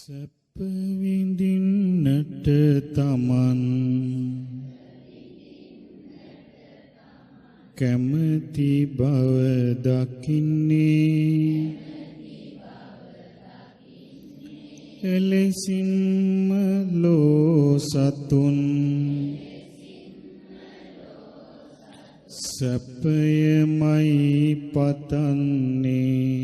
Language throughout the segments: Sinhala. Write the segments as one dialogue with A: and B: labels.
A: සැප විඳින්නට තමන් කැමති බව දකින්නේ එලෙසින්ම ලෝ සතුන් සැපයමයි පතන්නේ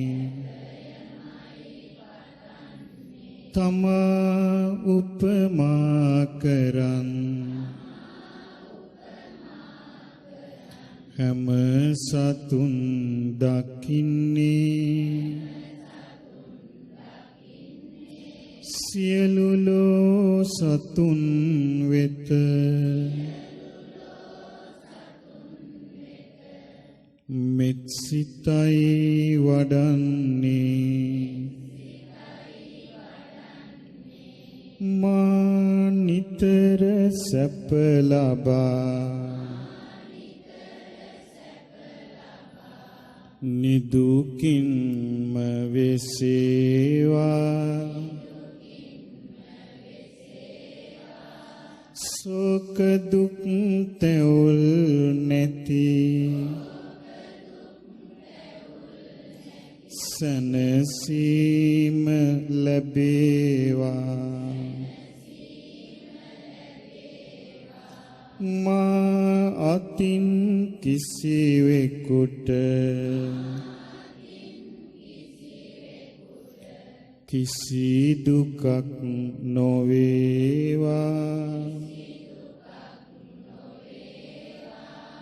A: තමා උපමා කරන් හැම සතුන් දකින්නේ සියලු ලෝ සතුන් වෙත මෙත් සිතයි වඩන්නේ මා නිතර සැප ලබා නිදුකින්ම වෙසේවා සෝක දුක් තැවුල් නැති සැනසීම ලැබේවා මා අතින් කිසිවෙකුට කිසි දුකක් නොවේවා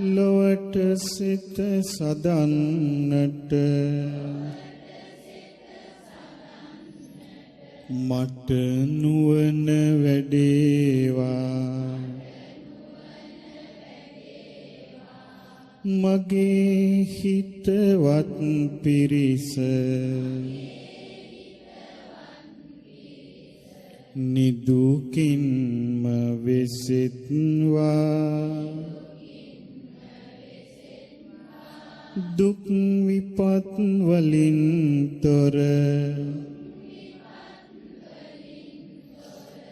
A: ලොවට සිත සදන්නට මට නුවණ වැඩේවා මගේ හිතවත් පිරිස නිදුකින්ම වෙසෙත්වා දුක් විපත් වලින් තොර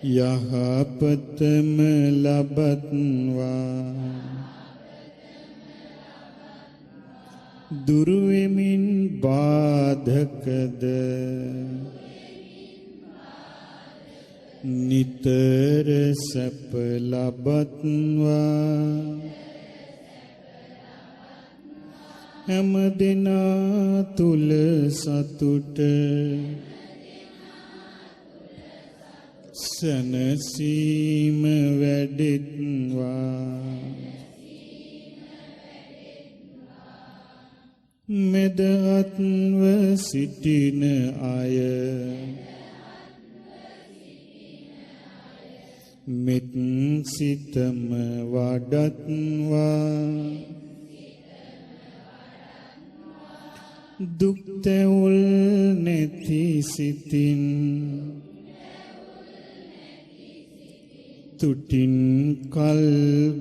A: යහපතම ලබත්වා දුරු වෙමින් බාධකද නිතර සැප ලබත්වා හැම දෙනා තුල සතුට සැනසීම වැඩෙත්වා මෙදහත්ව සිටින අය මෙත් සිතම වඩත්වා දුක් තැවුල් නැති සිතින් තුටින් කල්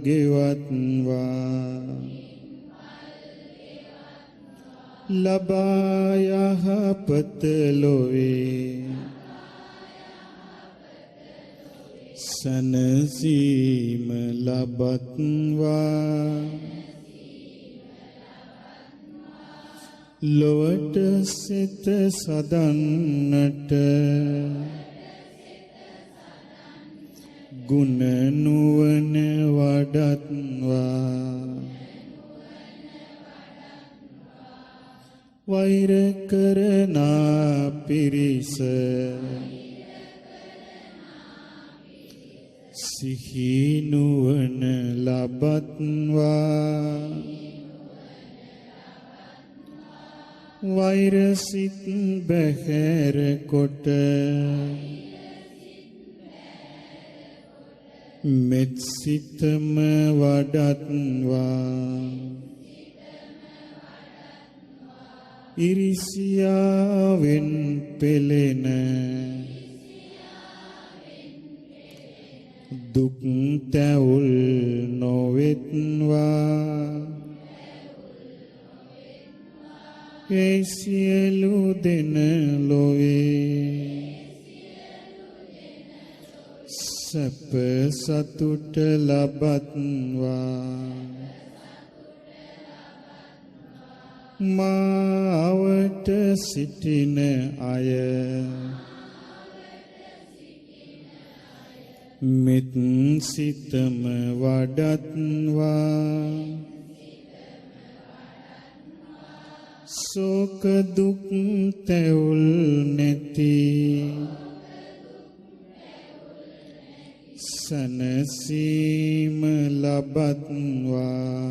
A: ගෙවත්වා ලබා යහපත ලොවේ සැනසීම ලබත්වා ලොවට සිත සදන්නට ගුණ නුවණ වඩත්වා වෛර කරනා පිරිස සිහි නුවණ ලබත්වා වෛර සිත් බැහැර කොට මෙත් සිතම වඩත්වා ඉරිසියාවෙන් පෙළෙන දුක් තැවුල් නොවෙත්වා ඒ සියලු දෙන ලොවේ සැප සතුට ලබත්වා මාවට සිටින අය මෙත් සිතම වඩත්වා සෝක දුක් තැවුල් නැති සනසීම ලබත්වා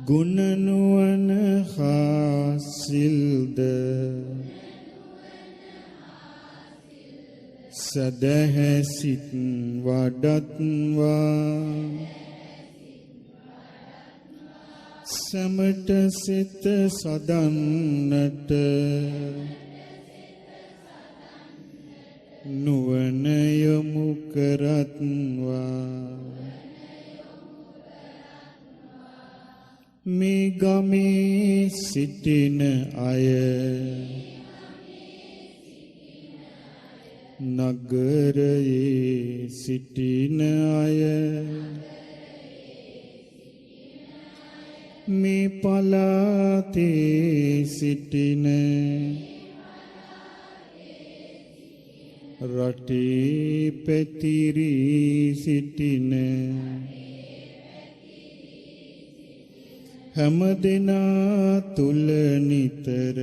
A: ගුණ නුවණ හාසිල්ද සදහැසිත වඩත්වා සමට සිත සදන්නට නුවණ යොමු කරත්වා මේ ගමේ සිටින අය නගරයේ සිටින අය මේ පළාතේ සිටින රටේ පැතිරී සිටින හැම දෙනා තුල නිතර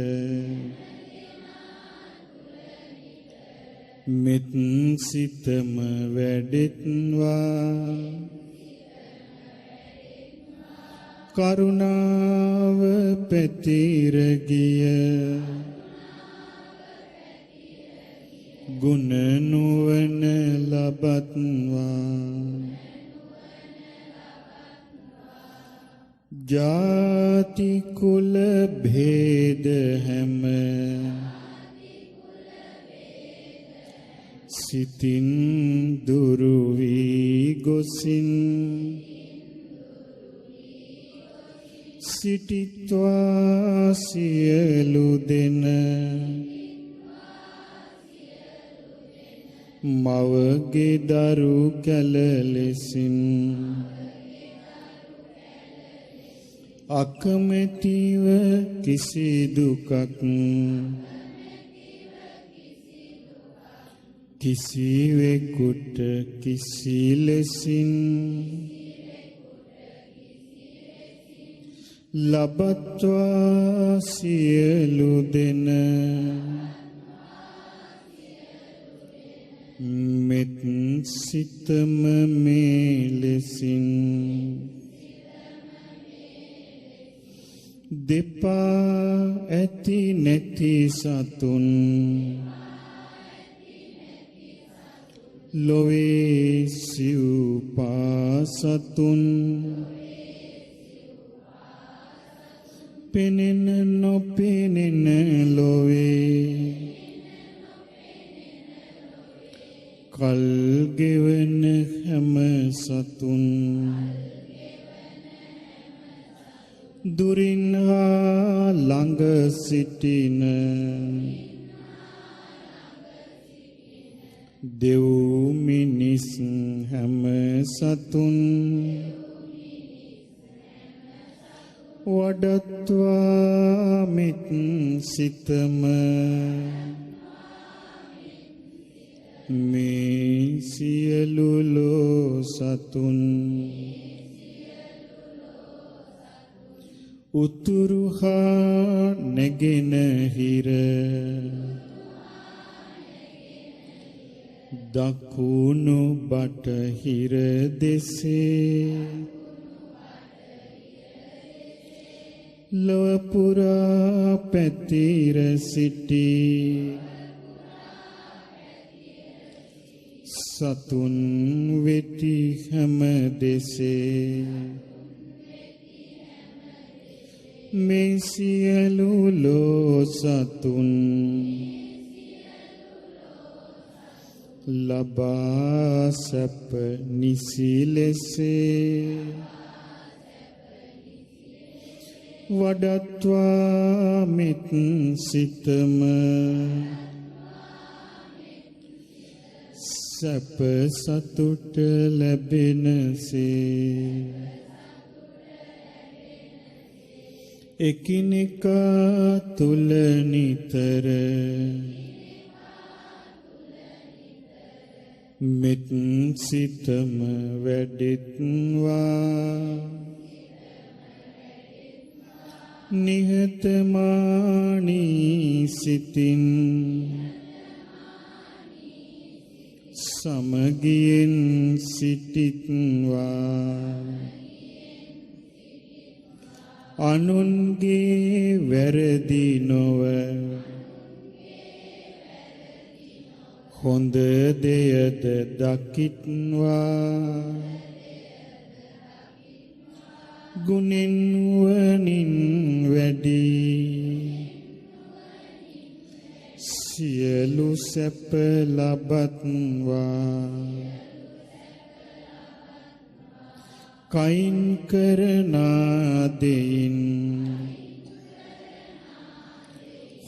A: මෙත් සිතම වැඩෙත්වා කරුණාව පැතිර ගිය ගුණ නුවණ ලබත්වා ජාති කුල භේද හැම සිතින් දුරු වී ගොසින් සිටිත්වා සියලු දෙන මවගේ දරු කැල ලෙසින් අකමැතිව කිසි දුකක් කිසිවෙකුට කිසි ලෙසින් ලබත්වා සියලු දෙන මෙත් සිතම මේ ලෙසින් දෙපා ඇති නැති සතුන් ලොවේ සිව්පා සතුන් පෙනෙන නොපෙනෙන ලොවේ කල් ගෙවන හැම සතුන් දුරින් හා ළඟ සිටින දෙව් මිනිස් හැම සතුන් වඩත්වා මෙත් සිතම මේ සියලු ලෝ සතුන් උතුරු හා නැගෙනහිර දකුණු බටහිර දෙසේ ලොව පුරා පැතිර සිටි සතුන් වෙති හැම දෙසේ මේ සියලු ලෝ සතුන් ලබා සැප නිසි ලෙසේ වඩත්වා මෙත් සිතම සැප සතුට ලැබෙනසේ එකිනෙකා තුල නිතර මෙත් සිතම වැඩෙත්වා නිහතමානී සිතින් සමගියෙන් සිටිත්වා අනුන්ගේ වැරදි නොව හොඳ දෙයද දකිත්වා ගුණෙන් වනින් වැඩි සියලු සැප ලබත්වා කයින් කරන දෙයින්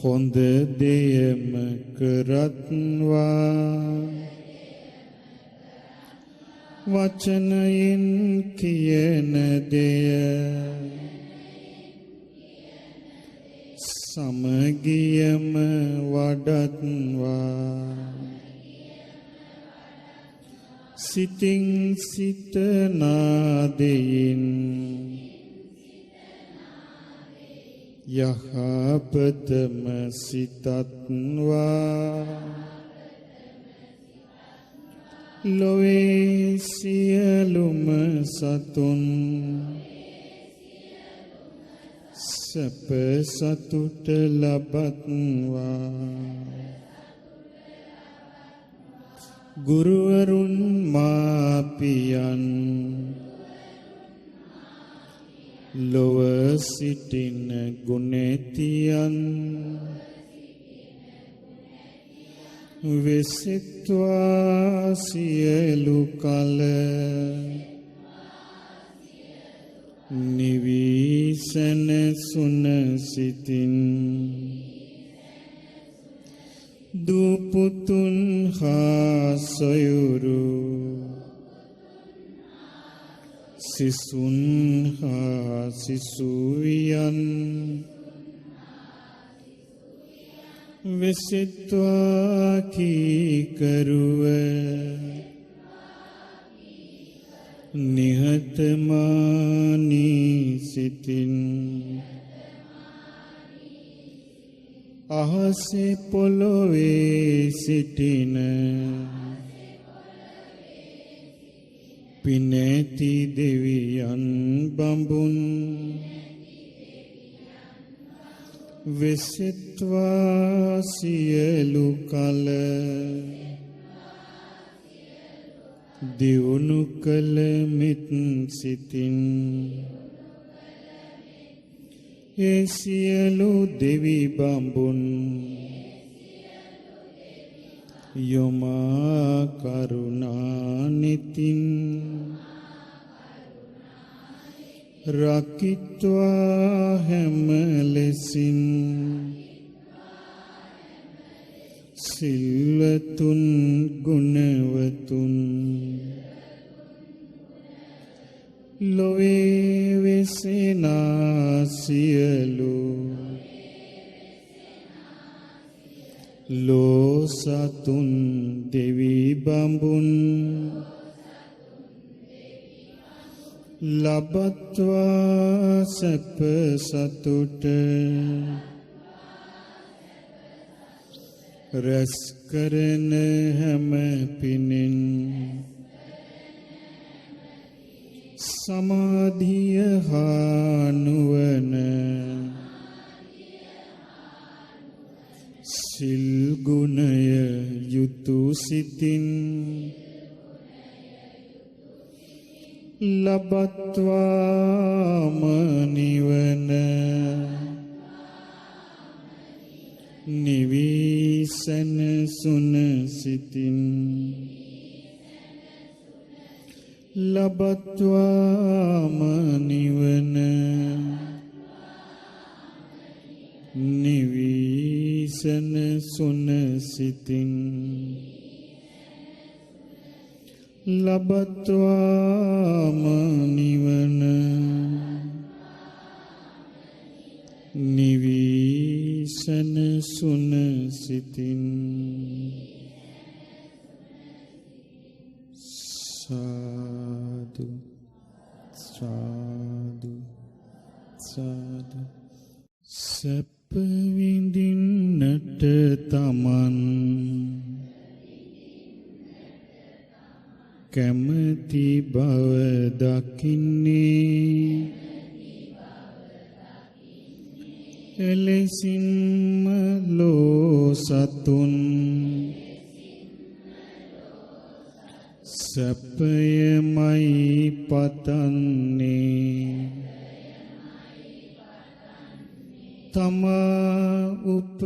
A: හොඳ දෙයම කරත්වා වචනයෙන් කියන දෙය සමගියම වඩත්වා සිතින් සිතනා දෙයින් යහපතම සිතත්වා ලොවේ සියලුම සතුන් සැප සතුට ලබත්වා ගුරුවරුන් මාපියන් ලොව සිටින ගුණැතියන් වෙසෙත්වා සියලු කල නිවිසනසුන සිතින් දුපුතුන් හා සොයුරු සිසුන් හා සිසුවියන් වෙසෙත්වා කීකරුව නිහතමානී සිතින් අහසේ පොළොවේ සිටින පිනැති දෙවියන් බඹුන් වෙසෙත්වා සියලු කල දියුණු කළ මෙත් සිතින් ඒ සියලු දෙවි බඹුන් යොමා කරුණානිතින් රකිත්වා හැම ලෙසින් සිල්වතුන් ගුණවතුන් ලොවේ වෙසෙනා සියලු ලෝසතුන් දෙවි බඹුන් ලබත්වා සැප සතුට රැස් කරන හැම පිනෙන් සමාධිය හා නුවණ සිල් ගුණය යුතු සිතින් ලබත්වාම නිවන නිවිසනසුන සිතින් ලබත්වාම නිවන නිවිසනසුන සිතින් ලබත්වාම නිවන නිවිසන සුන සිතින් සාදු සාදු සාදු සැප විඳින්නට තමන් කැමති බව දකින්නේ එලෙසින්ම ලෝ සතුන් සැපයමයි පතන්නේ තමා උප